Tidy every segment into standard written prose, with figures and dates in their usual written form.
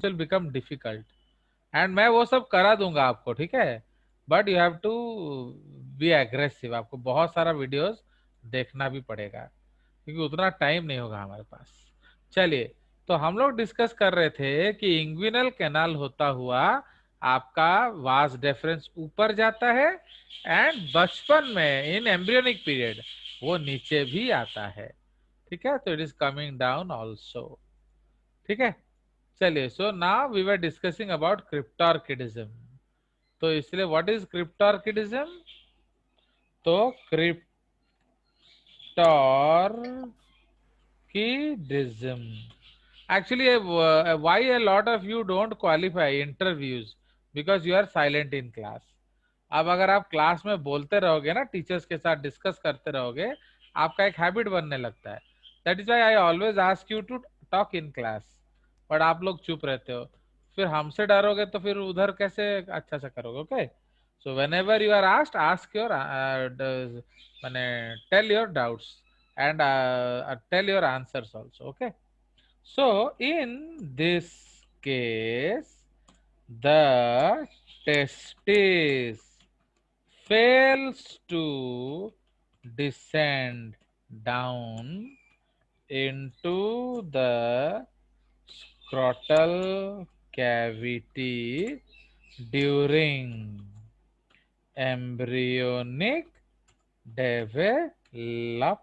Things will become difficult, and मैं वो सब करा दूंगा आपको, ठीक है, but you have to be aggressive, आपको बहुत सारा वीडियोस देखना भी पड़ेगा क्योंकि उतना टाइम नहीं होगा हमारे पास। चलिए, तो हम लोग डिस्कस कर रहे थे कि इंग्विनल कैनाल होता हुआ आपका वास डेफरेंस ऊपर जाता है, एंड बचपन में इन एम्ब्रियोनिक पीरियड वो नीचे भी आता है, ठीक है, तो it is coming down also, ठीक है। चलिए, so now we were discussing about cryptorchidism. तो इसलिए व्हाट इज क्रिप्टोर्किडिज्म? तो क्रिप्टोर्किडिज्म actually why a lot of you don't qualify interviews because you are silent in class। अब अगर आप क्लास में बोलते रहोगे ना, टीचर्स के साथ डिस्कस करते रहोगे, आपका एक हैबिट बनने लगता है। That is why I always ask you to talk in class, but आप लोग चुप रहते हो, फिर हमसे डरोगे तो फिर उधर कैसे अच्छा से करोगे? Okay, so whenever you are asked, ask your मैंने tell your doubts and tell your answers also, okay. So in this case, the testis fails to descend down into the scrotal cavity during embryonic development,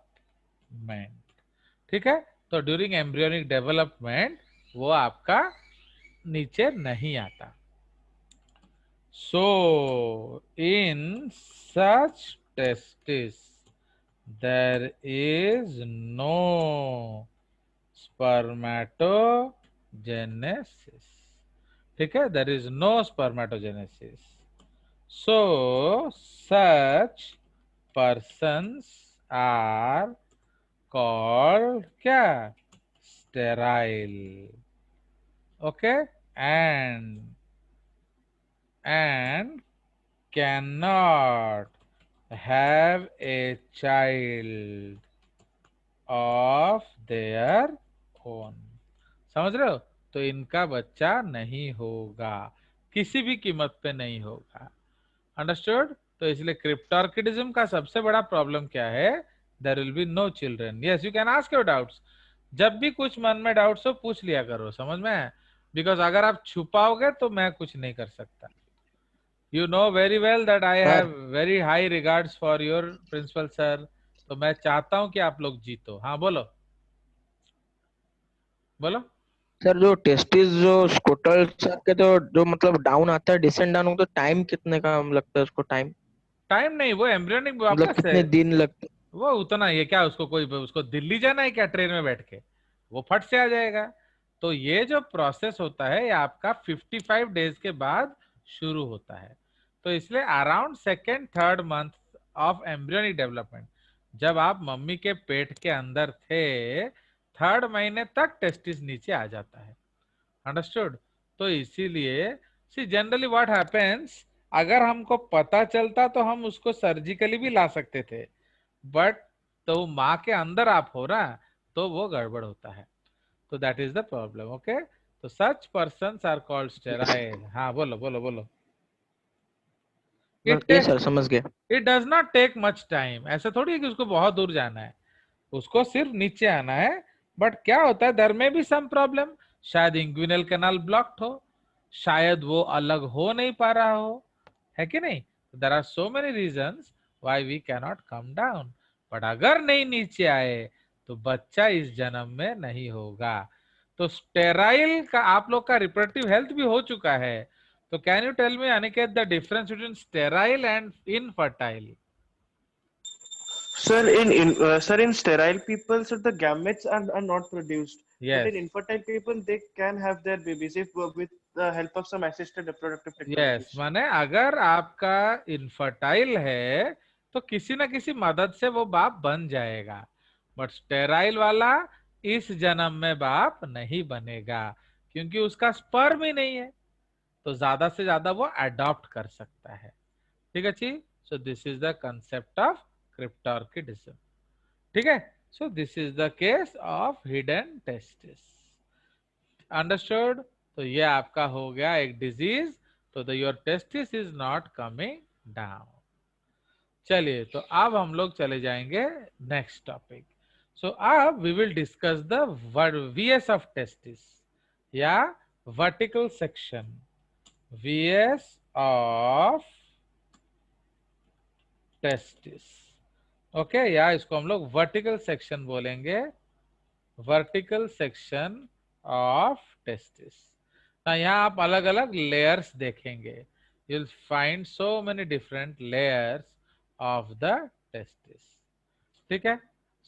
ठीक है। तो during embryonic development वो आपका नीचे नहीं आता। So in such testis there is no spermatogenesis, ठीक है, there is no spermatogenesis. So such persons are called क्या? Sterile, okay, and cannot have a child of their own। समझ रहे हो? तो इनका बच्चा नहीं होगा, किसी भी कीमत पे नहीं होगा। अंडरस्टूड? तो इसलिए क्रिप्टोर्किडिज्म का सबसे बड़ा प्रॉब्लम क्या है? There will be no children. Yes, you can ask your doubts, जब भी कुछ मन में डाउट्स हो पूछ लिया करो, समझ में? बिकॉज अगर आप छुपाओगे तो मैं कुछ नहीं कर सकता। You know very well that I sir have very high regards for your principal sir, तो मैं चाहता हूं कि आप लोग जीतो। हाँ बोलो, बोलो। सर जो टेस्टिस जो स्कोटल सर के तो जो मतलब डाउन आता है डिसेंड डाउन तो टाइम कितने का लगता है उसको टाइम टाइम नहीं, वो एम्ब्रियोनिक मतलब वापस है, कितने दिन लगते वो उतना ही है। क्या उसको कोई, उसको दिल्ली जाना है क्या ट्रेन में बैठ के? वो फट से आ जाएगा। तो ये जो प्रोसेस होता है ये आपका 55 डेज के बाद शुरू होता है। तो इसलिए around second third month of embryonic development, जब आप मम्मी के पेट के अंदर थे, थर्ड महीने तक टेस्टिस नीचे आ जाता है। अंडरस्टूड? तो इसीलिए सी जनरली व्हाट हैपेंस, अगर हमको पता चलता तो हम उसको सर्जिकली भी ला सकते थे, बट तो माँ के अंदर आप हो ना, तो वो गड़बड़ होता है। तो that is the problem, okay. तो such person are called sterile. हाँ बोलो बोलो बोलो। इट ये सर समझ गए it does not take much time, ऐसा थोड़ी है कि उसको बहुत दूर जाना है, उसको सिर्फ नीचे आना है। बट क्या होता है, दर में भी सम प्रॉब्लम, शायद इंग्विनल कैनाल ब्लॉक्ड हो, शायद वो अलग हो नहीं पा रहा हो, है कि नहीं? There are so many reasons why we cannot come down. But अगर नहीं नीचे आए तो बच्चा इस जन्म में नहीं होगा। तो स्टेराइल का आप लोग का रिप्रोडक्टिव हेल्थ भी हो चुका है, तो can you tell me Aniket the difference between sterile and infertile? Sir, in sterile people, sir, the gametes are not produced. But yes, in infertile people, they can have their babies if with the help of some assisted reproductive yes, technologies. माने अगर आपका infertile है तो किसी ना किसी मदद से वो बाप बन जाएगा, बट स्टेराइल वाला इस जन्म में बाप नहीं बनेगा क्योंकि उसका स्पर्म ही नहीं है। तो ज्यादा से ज्यादा वो अडॉप्ट कर सकता है, ठीक है जी। So this is the concept of cryptorchidism, ठीक है। So this is the case of hidden testis. Understood? तो ये आपका हो गया एक डिजीज, तो the your testis is not coming down. चलिए, तो अब हम लोग चले जाएंगे नेक्स्ट टॉपिक। सो अब we will discuss the VS of testis या vertical section, VS of testis. Okay, या इसको हम लोग वर्टिकल सेक्शन बोलेंगे, वर्टिकल सेक्शन ऑफ टेस्टिस। यहाँ आप अलग अलग लेयर्स देखेंगे, you will find so many different layers of the testis. ठीक है,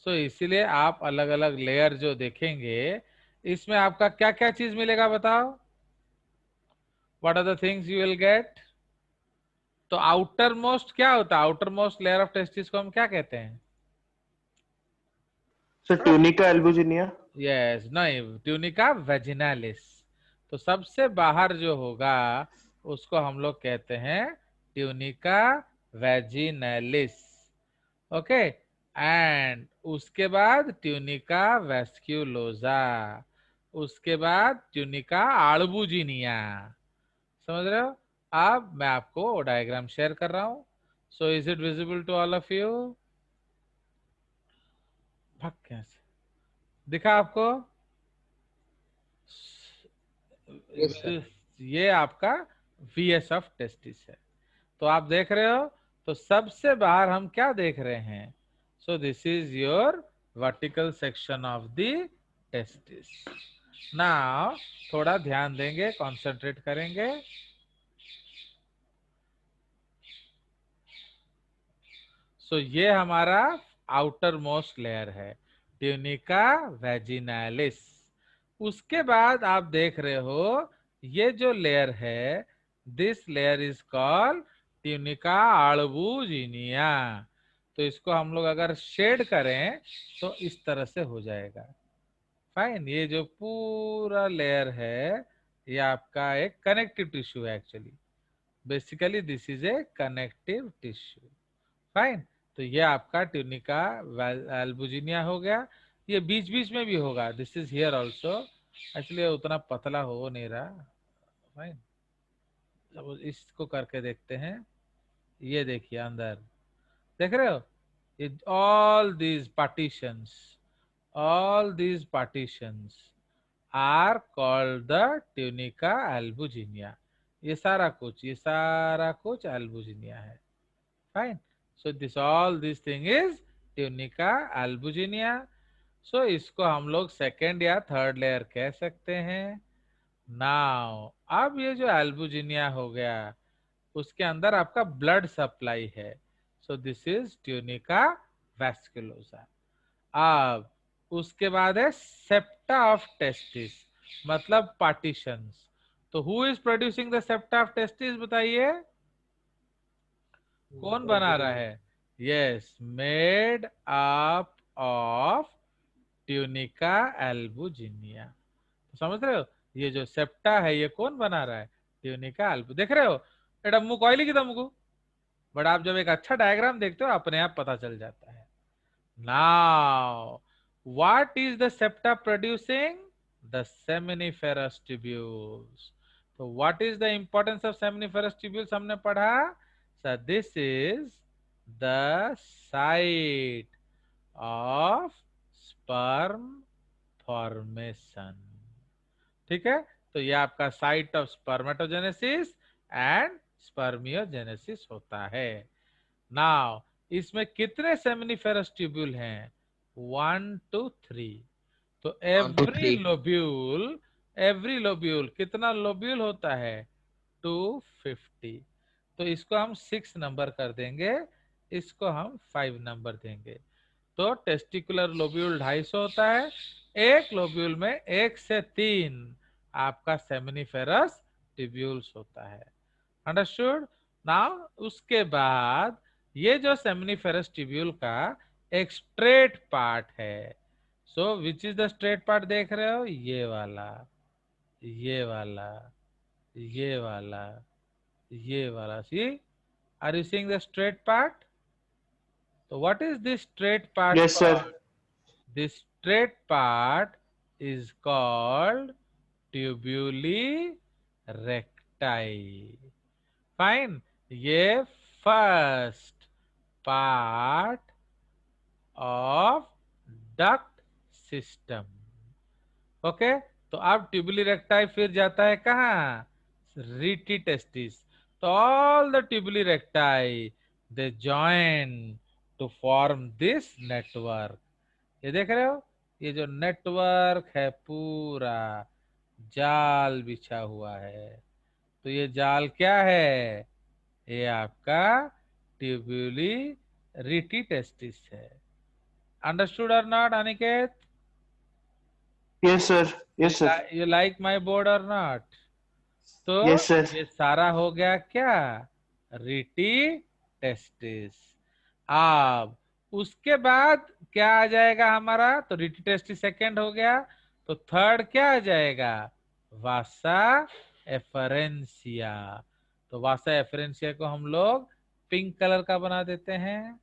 सो इसीलिए आप अलग अलग लेयर जो देखेंगे, इसमें आपका क्या क्या चीज मिलेगा बताओ, what are the things you will get. तो आउटर मोस्ट क्या होता है, outer most layer of testis को हम क्या कहते हैं? So tunica albuginea. यस, नहीं, ट्यूनिका वेजिनालिस। तो सबसे बाहर जो होगा उसको हम लोग कहते हैं ट्यूनिका वेजिनालिस। ओके, एंड उसके बाद ट्यूनिका वेस्क्यूलोजा, उसके बाद ट्यूनिका आल्बुजिनिया। समझ रहे हो? अब मैं आपको डायग्राम शेयर कर रहा हूं। So is it visible to all of you? भक कैसे दिखा आपको? Yes sir. ये आपका वीएस ऑफ टेस्टिस है। तो आप देख रहे हो, तो सबसे बाहर हम क्या देख रहे हैं? सो this is your vertical section of the testis. Now थोड़ा ध्यान देंगे, कंसंट्रेट करेंगे। सो ये हमारा आउटर मोस्ट लेयर है, ट्यूनिका वेजिनालिस। उसके बाद आप देख रहे हो ये जो लेयर है, this layer is called tunica albuginea. तो इसको हम लोग अगर शेड करें तो इस तरह से हो जाएगा। फाइन, ये जो पूरा लेयर है ये आपका एक कनेक्टिव टिश्यू है actually, basically this is a connective tissue. Fine, तो ये आपका ट्यूनिका एल्बुजिनिया हो गया। ये बीच बीच में भी होगा, this is here also, actually उतना पतला हो नहीं रहा। फाइन, अब इसको करके देखते हैं। ये देखिए अंदर, देख रहे हो? ये all these partitions are called the tunica albuginea। ये सारा कुछ albuginea है। Fine, so this all this thing is tunica albuginea. सो इसको हम लोग सेकेंड या थर्ड लेयर कह सकते हैं। नाउ अब ये जो एल्बुजिनिया हो गया, उसके अंदर आपका ब्लड सप्लाई है। So this is tunica vasculosa. अब उसके बाद है सेप्टा ऑफ टेस्टिस, मतलब पार्टीशंस। तो who is producing the septa of testis, बताइए कौन बना रहा है? Yes, made up of tunica albuginea. तो समझ रहे हो, ये जो सेप्टा है ये कौन बना रहा है? ट्यूनिका एल्बु। देख रहे हो एटा मुंह कोयली की तमको, बट आप जब एक अच्छा डायग्राम देखते हो अपने आप पता चल जाता है। Now what is the septa producing? The seminiferous tubules. तो what is the importance of seminiferous tubules हमने पढ़ा। So this is the site of sperm formation। ठीक है, तो ये आपका site of spermatogenesis and spermiogenesis होता है। नाउ इसमें कितने सेमिनिफेरस ट्यूब्यूल हैं? 1 to 3। तो 1 to 3। एवरी लोब्यूल कितना लोब्यूल होता है? 250। तो इसको हम 6 नंबर कर देंगे, इसको हम 5 नंबर देंगे। तो टेस्टिकुलर लोब्यूल 250 होता है, एक लोब्यूल में 1 से 3 आपका सेमिनिफेरस ट्यूब्यूल्स होता है। अंडरस्टूड? नाउ उसके बाद ये जो सेमिनिफेरस ट्यूब्यूल का एक स्ट्रेट पार्ट है। So which is the straight part देख रहे हो? ये वाला, ये वाला, ये वाला, ये वाला। See, are you seeing the straight part? So what is this straight part Yes, called? sir. This straight part is called tubuli recti. Fine, ये first part of duct system. Okay, तो अब ट्यूबुली रेक्टाई फिर जाता है कहाँ? Rete testis. तो all the tubuli recti they join to form this network. ये देख रहे हो, ये जो नेटवर्क है पूरा जाल बिछा हुआ है। तो ये जाल क्या है? ये आपका ट्यूबुली रीटी टेस्टिस है। अंडरस्टूड और not Aniket? Yes, sir. Yes, sir. You like my board or not? तो Yes, sir. ये सारा हो गया क्या? Rete testis. अब उसके बाद क्या आ जाएगा हमारा? तो रीटी टेस्टिस सेकेंड हो गया, तो थर्ड क्या आ जाएगा? वासा एफरेंसिया। तो वासा एफरेंसिया को हम लोग पिंक कलर का बना देते हैं,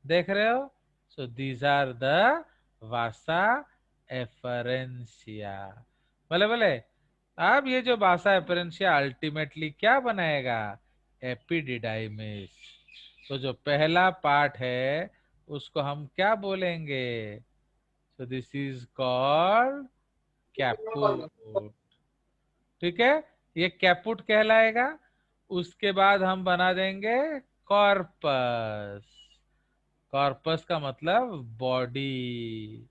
देख रहे हो? So these are the vasa efferentia. भले भले। अब ये जो वासा एफरेंसिया अल्टीमेटली क्या बनाएगा? एपिडिडाइमिस। तो जो पहला पार्ट है उसको हम क्या बोलेंगे? सो दिस इज कॉल्ड कैपुट। ठीक है, ये कैपुट कहलाएगा। उसके बाद हम बना देंगे कॉर्पस। कॉर्पस का मतलब बॉडी।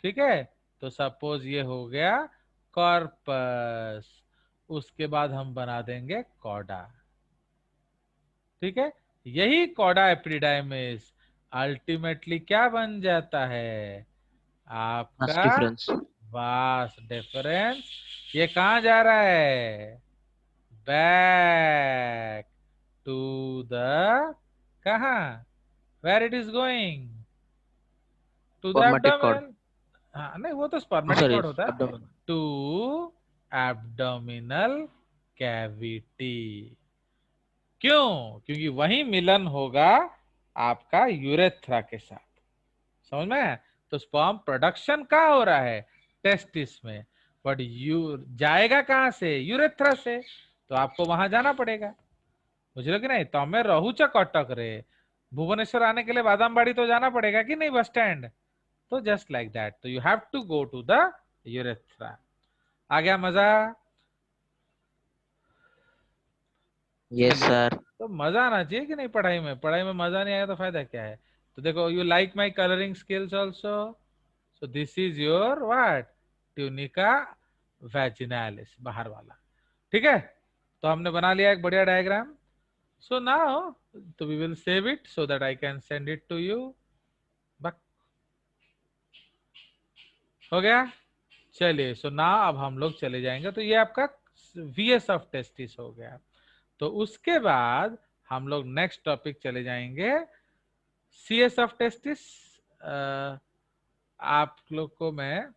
ठीक है, तो सपोज ये हो गया कॉर्पस। उसके बाद हम बना देंगे कॉडा। ठीक है, यही कॉडा एपिडिडाइमिस अल्टीमेटली क्या बन जाता है? मास आपका डिफरेंस। Vas deferens. ये कहाँ जा रहा है? बैक टू द, कहाँ? Where it is going? To the spermatic cord. Abdominal. हाँ नहीं, वो तो स्पर्मेटिक सॉरी, कॉर्ड होता है। एब्डोमेन। To abdominal cavity. क्यों? क्योंकि वही मिलन होगा आपका यूरेथ्रा के साथ। समझ में आया? तो स्पर्म प्रोडक्शन कहाँ हो रहा है? टेस्टिस में। बट यू जाएगा कहाँ से? यूरेथ्रा से। तो आपको वहां जाना पड़ेगा, बुझलो कि नहीं? तो हमें रहूचा कटक रे, भुवनेश्वर आने के लिए बादामबाड़ी तो जाना पड़ेगा कि नहीं, बस स्टैंड? तो जस्ट लाइक दैट, तो you have to go to the urethra. आ गया मजा? यस चलिए, सर। तो मजा आना चाहिए कि नहीं पढ़ाई में? पढ़ाई में मजा नहीं आया तो फायदा क्या है? तो देखो, you like my colouring skills also. So this is your what? Tunica vaginalis, बाहर वाला। ठीक है, तो हमने बना लिया एक बढ़िया डायग्राम। सो नाउ तो we will save it so that I can send it to you. बक हो गया? चलिए, सो नाउ अब हम लोग चले जाएंगे। तो ये आपका वीएस ऑफ टेस्टिस हो गया। तो उसके बाद हम लोग नेक्स्ट टॉपिक चले जाएंगे, सीएस ऑफ टेस्टिस। आप लोग को मैं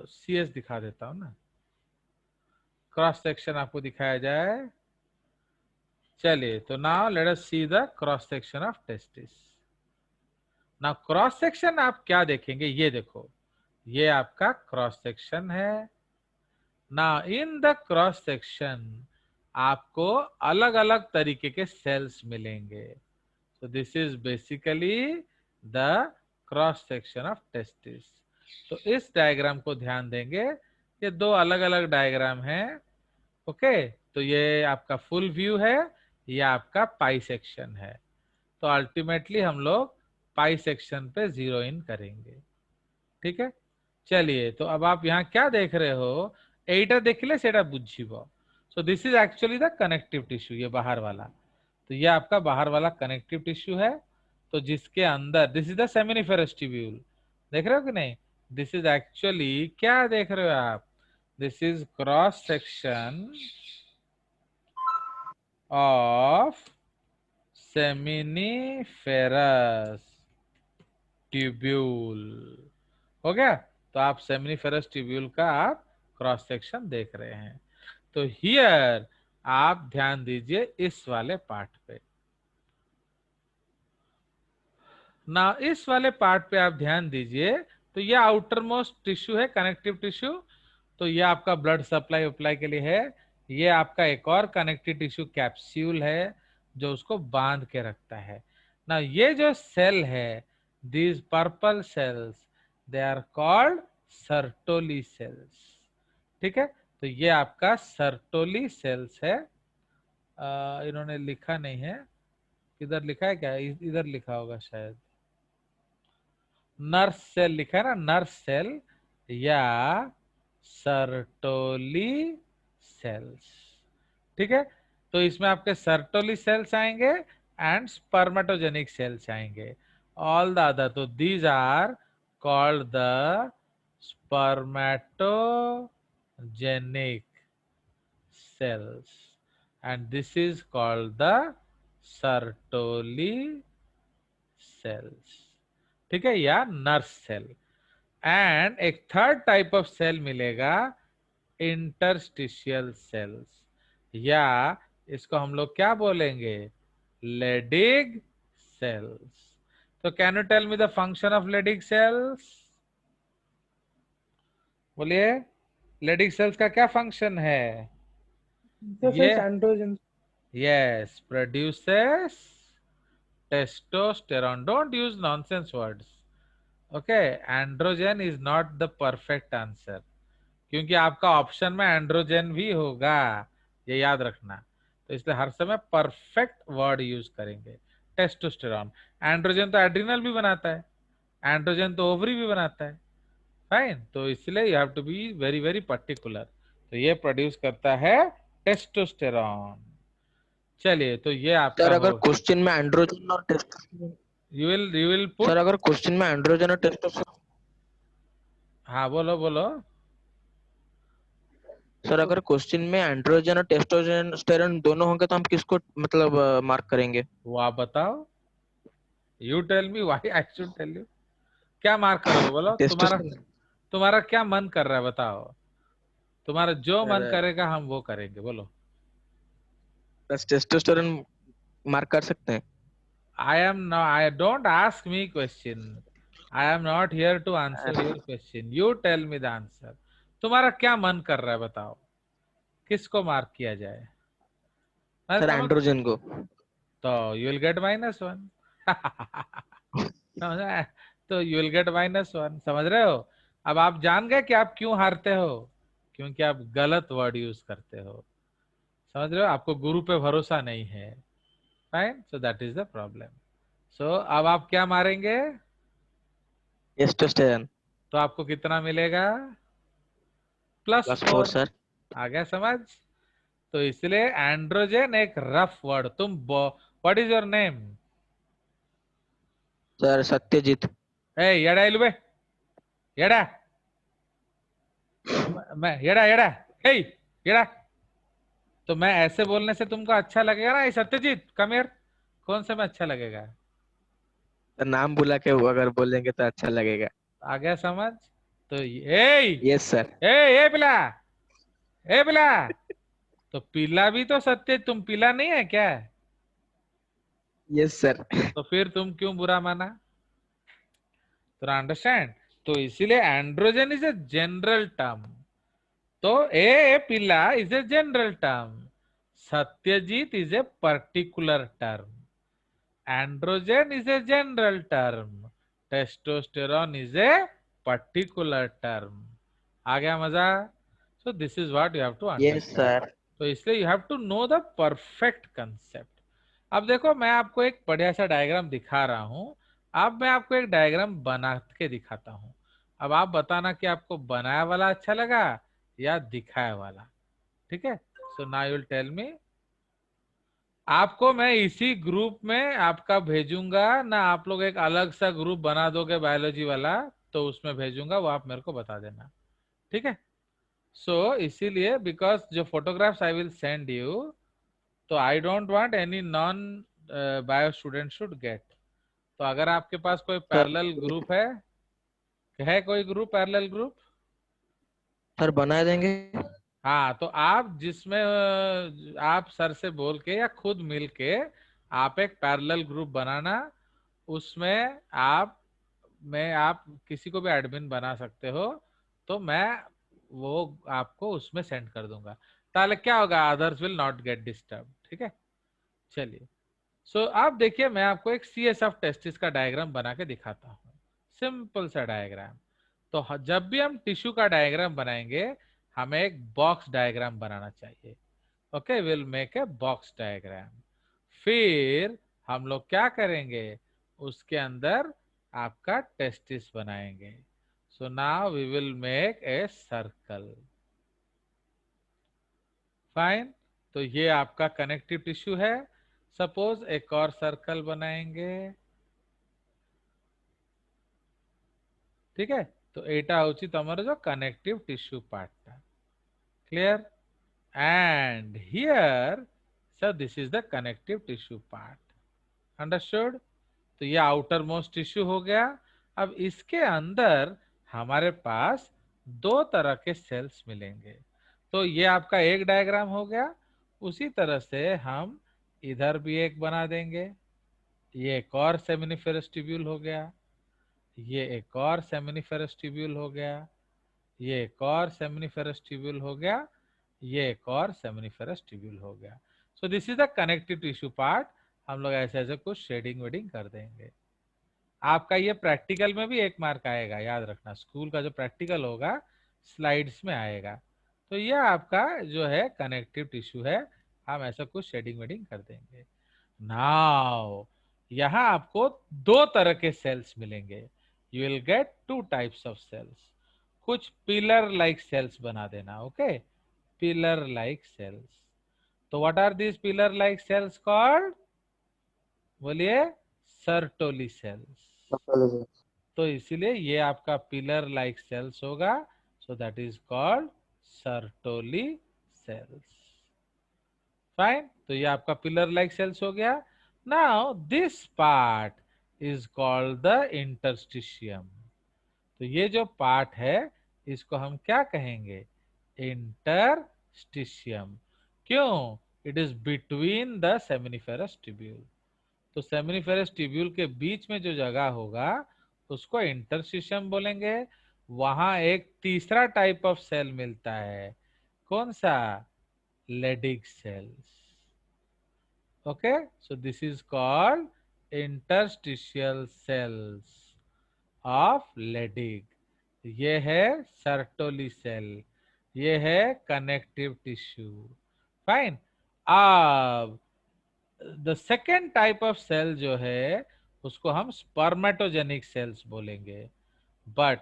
सीएस दिखा देता हूं ना, क्रॉस सेक्शन आपको दिखाया जाए। चलिए, तो now let us see the cross section of testis. ना क्रॉस सेक्शन आप क्या देखेंगे? ये देखो, ये आपका क्रॉस सेक्शन है ना। इन द क्रॉस सेक्शन आपको अलग अलग तरीके के सेल्स मिलेंगे। So this is basically the cross section of testis। तो इस डायग्राम को ध्यान देंगे, ये दो अलग अलग डायग्राम हैं। ओके, तो ये आपका फुल व्यू है, ये आपका पाई सेक्शन है। तो अल्टीमेटली हम लोग पाई सेक्शन पे जीरो इन करेंगे। ठीक है, चलिए, तो अब आप यहाँ क्या देख रहे हो? एटा देखले सेटा बुझिबो। So this is actually the connective tissue, ये बाहर वाला। तो ये आपका बाहर वाला कनेक्टिव टिश्यू है। तो जिसके अंदर, this is the seminiferous tubule, देख रहे हो कि नहीं? दिस इज एक्चुअली, क्या देख रहे हो आप? This is cross section of seminiferous tubule. हो गया? तो आप सेमिनिफेरस ट्यूब्यूल का आप क्रॉस सेक्शन देख रहे हैं। तो हियर आप ध्यान दीजिए इस वाले पार्ट पे ना, इस वाले पार्ट पे आप ध्यान दीजिए। तो ये आउटर मोस्ट टिश्यू है, कनेक्टिव टिश्यू। तो ये आपका ब्लड सप्लाई अप्लाई के लिए है। ये आपका एक और कनेक्टिव टिश्यू कैप्सूल है जो उसको बांध के रखता है ना। ये जो सेल है, these purple cells, they are called Sertoli cells. ठीक है, तो ये आपका सर्टोली सेल्स है। इन्होंने लिखा नहीं है, किधर लिखा है क्या, इधर लिखा होगा शायद, नर्स सेल लिखा है ना, नर्स सेल या सर्टोली सेल्स। ठीक है, तो इसमें आपके सर्टोली सेल्स आएंगे एंड स्पर्मेटोजेनिक सेल्स आएंगे। ऑल द अदर, तो these are called the spermatogenic cells and this is called the Sertoli cells। ठीक है, या नर्स सेल। एंड एक थर्ड टाइप ऑफ सेल मिलेगा, इंटरस्टिशियल सेल्स, या इसको हम लोग क्या बोलेंगे, लेडिग सेल्स। तो can you tell me the function of Leydig cells? बोलिए, लेडिग सेल्स का क्या फंक्शन है? ये androgen. Yes, produces testosterone. Don't use nonsense words. Okay, androgen is not the perfect answer, क्योंकि आपका ऑप्शन में एंड्रोजन भी होगा, ये याद रखना। तो इसलिए हर समय परफेक्ट वर्ड यूज करेंगे। टेस्टोस्टेरॉन, एंड्रोजन तो एड्रिनल भी बनाता है, एंड्रोजन तो ओवरी भी बनाता है। फाइन, तो इसलिए you have to be very very particular. तो ये प्रोड्यूस करता है टेस्टोस्टेरॉन। चलिए, तो ये आपका सर अगर हो, क्वेश्चन में एंड्रोजन और testosterone, you will put. Sir अगर क्वेश्चन में एंड्रोजन और टेस्टोस्टेरोन, हाँ बोलो बोलो। सर अगर क्वेश्चन में एंड्रोजन और टेस्टोस्टेरोन दोनों होंगे तो हम किसको मतलब मार्क करेंगे? वो आप बताओ, you tell me, why I should tell you. क्या मार्क करोगे बोलो, तुम्हारा टेस्टोस्टेरोन तुम्हारा क्या मन कर रहा है बताओ, तुम्हारा जो मन सर, करेगा हम वो करेंगे, बोलो। बस टेस्टोस्टेरोन मार्क कर सकते हैं? I don't ask me question, I am not here to answer your question, you tell me the answer। तुम्हारा क्या मन कर रहा है बताओ, किसको मार्क किया जाए? मैं सर समझ, एंड्रोजन को। तो यू विल गेट -1। समझ आया? तो यू विल गेट -1, समझ रहे हो? अब आप जान गए कि आप क्यों हारते हो, क्योंकि आप गलत वर्ड यूज करते हो। समझ रहे हो, आपको गुरु पे भरोसा नहीं है। Fine, so that is the problem. So अब आप क्या मारेंगे, टेस्टोस्टेरोन। तो आपको कितना मिलेगा, +4। +4 सर। आ गया समझ? तो इसलिए एंड्रोजन एक रफ वर्ड। तुम what is your name? Sir Satyajit. ए येड़ा इलुबे, येड़ा, मैं येड़ा येड़ा, हे येड़ा। तो मैं ऐसे बोलने से तुमको अच्छा लगेगा ना, सत्यजीत कम हियर, कौन से में अच्छा लगेगा? सर नाम बुला के अगर बोलेंगे तो अच्छा लगेगा। आ गया समझ? तो ए यस सर। ए पिला, ए पिला, तो पीला भी तो सत्य, तुम पीला नहीं है क्या? Yes sir. तो फिर तुम क्यों बुरा माना? तो अंडरस्टैंड? तो इसीलिए androgen is a general term. तो ए पिला is a general term, Satyajit is a particular term, androgen is a general term, testosterone is a particular term. आ गया मजा? So this is what you have to yes understand. Sir. तो इसलिए you have to know the perfect concept. अब देखो, मैं आपको एक बढ़िया सा डायग्राम दिखा रहा हूं। अब मैं आपको एक डायग्राम बना के दिखाता हूं। अब आप बताना कि आपको बनाया वाला अच्छा लगा या दिखाया वाला। ठीक है, so now you will tell me. आपको मैं इसी ग्रुप में आपका भेजूंगा ना, आप लोग एक अलग सा ग्रुप बना दोगे बायोलॉजी वाला, तो उसमें भेजूंगा, वो आप मेरे को बता देना। ठीक है, सो इसीलिए बिकॉज जो photographs I will send you, तो I don't want any non bio student should get. तो अगर आपके पास कोई पैरेलल ग्रुप है कोई ग्रुप, पैरेलल ग्रुप, सर बना देंगे। हाँ, तो आप जिसमें आप सर से बोल के या खुद मिल के आप एक पैरेलल ग्रुप बनाना, उसमें आप मैं आप किसी को भी एडमिन बना सकते हो, तो मैं वो आपको उसमें सेंड कर दूंगा, ताले क्या होगा, others will not get disturb. ठीक है, चलिए। सो आप देखिए, मैं आपको एक CSF टेस्टिस का डायग्राम बना के दिखाता हूँ, सिंपल सा डायग्राम। तो जब भी हम टिश्यू का डायग्राम बनाएंगे, हमें एक बॉक्स डायग्राम बनाना चाहिए। Okay, will make a box diagram. फिर हम लोग क्या करेंगे, उसके अंदर आपका टेस्टिस बनाएंगे। So now we will make a circle. Fine, तो ये आपका कनेक्टिव टिश्यू है। सपोज एक और सर्कल बनाएंगे। ठीक है, तो एटा होची तमारो जो कनेक्टिव टिश्यू पार्ट था। Clear? And here, so this is the connective tissue part. Understood? तो ये आउटर मोस्ट टिश्यू हो गया। अब इसके अंदर हमारे पास दो तरह के सेल्स मिलेंगे। तो ये आपका एक डायग्राम हो गया। उसी तरह से हम इधर भी एक बना देंगे। ये एक और सेमिनिफेरस ट्यूब्यूल हो गया, ये एक और सेमिनिफेरस ट्यूब्यूल हो गया, ये एक और सेमिनिफेरस ट्यूब्यूल हो गया, ये एक और सेमिनिफेरस ट्यूब्यूल हो गया। सो this is the connective tissue part. हम लोग ऐसे ऐसे कुछ शेडिंग वेडिंग कर देंगे। आपका ये प्रैक्टिकल में भी 1 मार्क आएगा, याद रखना। स्कूल का जो प्रैक्टिकल होगा स्लाइड्स में आएगा। तो ये आपका जो है कनेक्टिव टिश्यू है, हम ऐसा कुछ शेडिंग वेडिंग कर देंगे। नाउ यहाँ आपको दो तरह के सेल्स मिलेंगे। You will get 2 types of cells. कुछ पिलर लाइक सेल्स बना देना। Okay, pillar like cells. तो what are this pillar like cells called? बोलिए, सर्टोली सेल्स। तो इसीलिए ये आपका पिलर लाइक सेल्स होगा। So that is called Sertoli cells. Fine, तो ये आपका पिलर लाइक सेल्स हो गया। Now this part is called the interstitium. तो ये जो पार्ट है, इसको हम क्या कहेंगे? इंटरस्टिशियम। क्यों? It is between the seminiferous tubule. तो सेमिनिफेरस ट्यूब्यूल के बीच में जो जगह होगा, उसको इंटरस्टिशियम बोलेंगे। वहां एक तीसरा टाइप ऑफ सेल मिलता है। कौन सा? Leydig cells. Okay, so this is called interstitial cells of Leydig. ये है सर्टोली सेल, ये है कनेक्टिव टिश्यू। फाइन। अब the second type of cell जो है, उसको हम स्पर्मेटोजेनिक सेल्स बोलेंगे। बट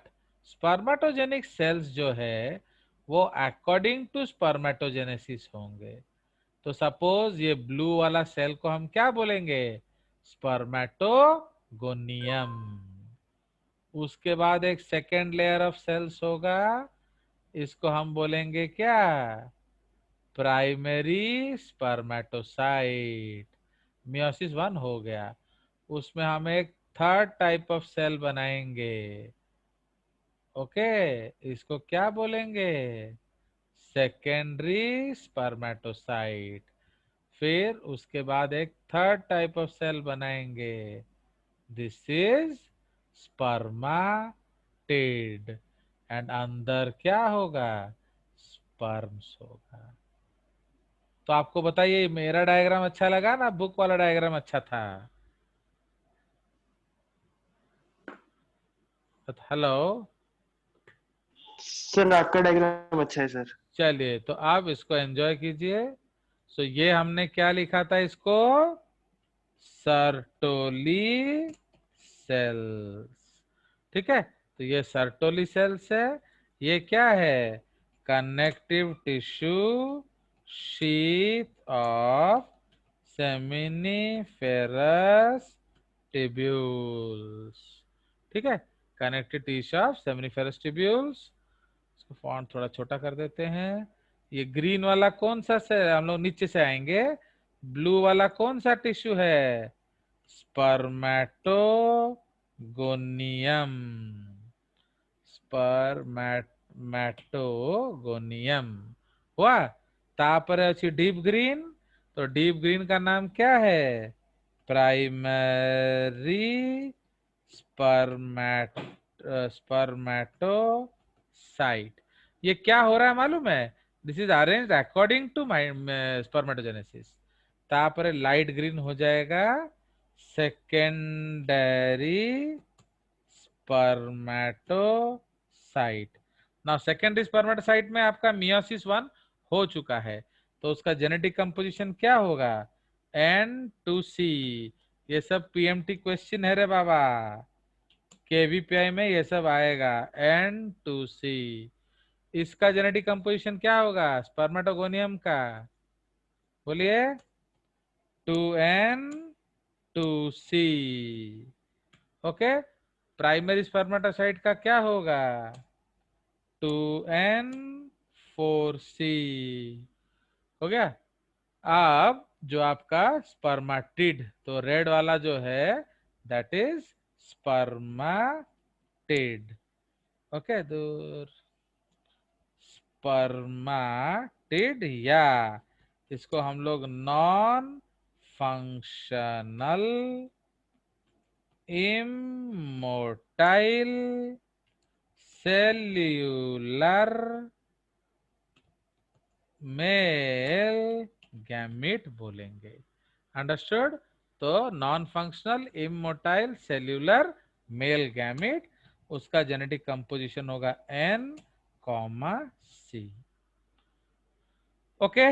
स्पर्मेटोजेनिक सेल्स जो है, वो अकॉर्डिंग टू स्पर्मेटोजेनेसिस होंगे। तो सपोज ये ब्लू वाला सेल को हम क्या बोलेंगे? स्पर्मेटोगोनियम। उसके बाद एक सेकेंड लेयर ऑफ सेल्स होगा, इसको हम बोलेंगे क्या? Primary spermatocyte. मियोसिस 1 हो गया। उसमें हम एक थर्ड टाइप ऑफ सेल बनाएंगे। ओके, इसको क्या बोलेंगे? Secondary spermatocyte. फिर उसके बाद एक थर्ड टाइप ऑफ सेल बनाएंगे, दिस इज स्पर्माटिड। एंड अंदर क्या होगा? स्पर्म्स होगा। तो आपको बताइए, मेरा डायग्राम अच्छा लगा ना, बुक वाला डायग्राम अच्छा था? हेलो सर आपका डायग्राम अच्छा है सर। चलिए, तो आप इसको एंजॉय कीजिए। सो ये हमने क्या लिखा था इसको? Sertoli cells. ठीक है, तो ये सर्टोली सेल्स है। ये क्या है? Connective tissue sheath of seminiferous tubules. ठीक है, connective tissue of seminiferous tubules. इसको फॉन्ट थोड़ा छोटा कर देते हैं। ये ग्रीन वाला कौन सा से, हम लोग नीचे से आएंगे। ब्लू वाला कौन सा टिश्यू है? स्पर्मेटोगोनियम। स्पर्मेटोगोनियम हुआ। तापर अच्छी डीप ग्रीन। तो डीप ग्रीन का नाम क्या है? Primary spermatocyte. ये क्या हो रहा है मालूम है? This is arranged according to spermatogenesis. तापर लाइट ग्रीन हो जाएगा secondary spermatocyte. Now secondary spermatocyte में आपका मियोसिस 1 हो चुका है, तो उसका जेनेटिक कंपोजिशन क्या होगा? N2C। ये सब पीएमटी क्वेश्चन है रे बाबा, केवीपीआई में ये सब आएगा। N2C। इसका जेनेटिक कंपोजिशन क्या होगा स्पर्मेटोगोनियम का? बोलिए। 2N2C। ओके। प्राइमरी स्पर्मेटोसाइट का क्या होगा? 2N4C। हो गया। अब जो आपका स्पर्माटिड, तो रेड वाला जो है दैट इज स्पर्माटिड। ओके, दूर स्पर्माटिड, या इसको हम लोग non functional immotile cellular male gamete बोलेंगे। अंडरस्टूड? तो non functional immotile cellular male gamete, उसका जेनेटिक कंपोजिशन होगा N, ओके।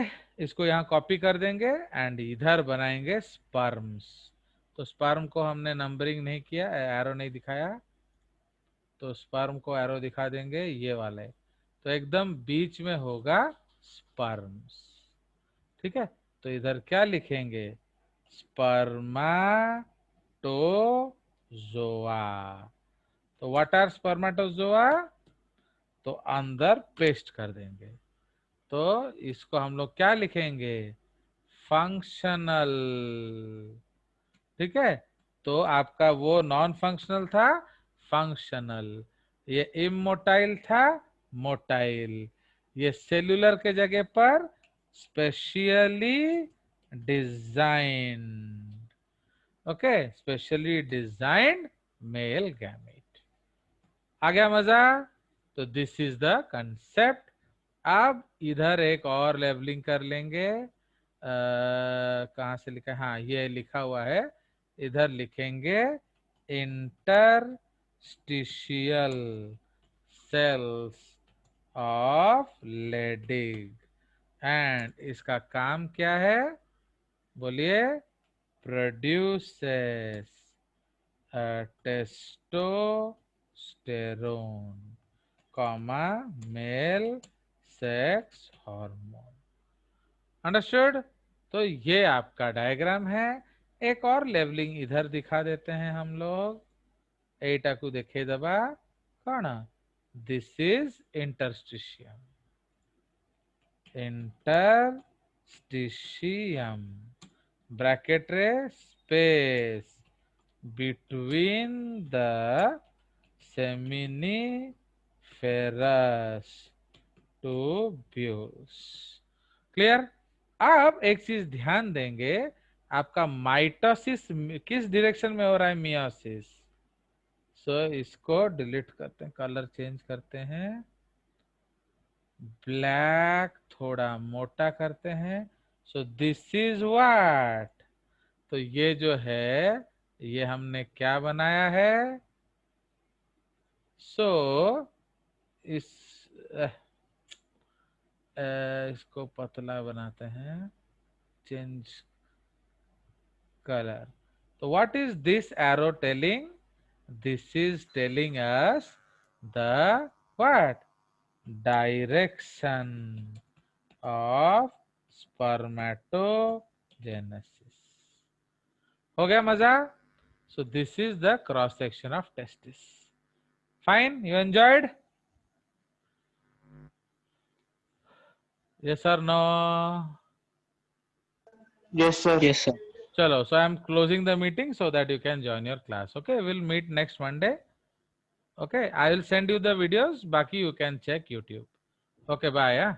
इसको यहाँ कॉपी कर देंगे एंड इधर बनाएंगे स्पर्म्स। तो स्पर्म को हमने नंबरिंग नहीं किया, एरो नहीं दिखाया, तो स्पर्म को एरो दिखा देंगे ये वाले। तो एकदम बीच में होगा स्पर्म्स। ठीक है, तो इधर क्या लिखेंगे? स्पर्माटोजोआ। तो व्हाट आर स्पर्माटोजोआ? तो अंदर पेस्ट कर देंगे। तो इसको हम लोग क्या लिखेंगे? फंक्शनल। ठीक है, तो आपका वो नॉन फंक्शनल था, फंक्शनल। ये इमोटाइल था, मोटाइल। ये सेल्यूलर के जगह पर specially designed. Okay, specially designed male gamete. आ गया मजा? तो दिस इज द कंसेप्ट। अब इधर एक और लेवलिंग कर लेंगे। कहाँ से लिखा है? हाँ, ये लिखा हुआ है, इधर लिखेंगे interstitial cells of Leydig. And इसका काम क्या है? बोलिए। Produces testosterone comma male sex hormone. Understood? तो ये आपका डायग्राम है। एक और लेवलिंग इधर दिखा देते हैं हम लोग। एटा को देखे दबा कौन? This is interstitium. Interstitium bracket ray space between the seminiferous tubules. Clear? अब एक चीज ध्यान देंगे, आपका माइटोसिस किस डायरेक्शन में हो रहा है? मियोसिस। सो इसको डिलीट करते हैं, कलर चेंज करते हैं, ब्लैक थोड़ा मोटा करते हैं। सो दिस इज व्हाट? तो ये जो है ये हमने क्या बनाया है? सो इस इसको पतला बनाते हैं, चेंज कलर। तो what is this arrow telling? This is telling us the what? Direction of spermatogenesis. हो गया मजा? So this is the cross section of testis. Fine, you enjoyed? Yes or no? Yes, sir. Yes, sir. Chalo, so I am closing the meeting so that you can join your class. Okay, we'll meet next Monday. Okay, I will send you the videos. Baki you can check YouTube. Okay, bye. Yeah.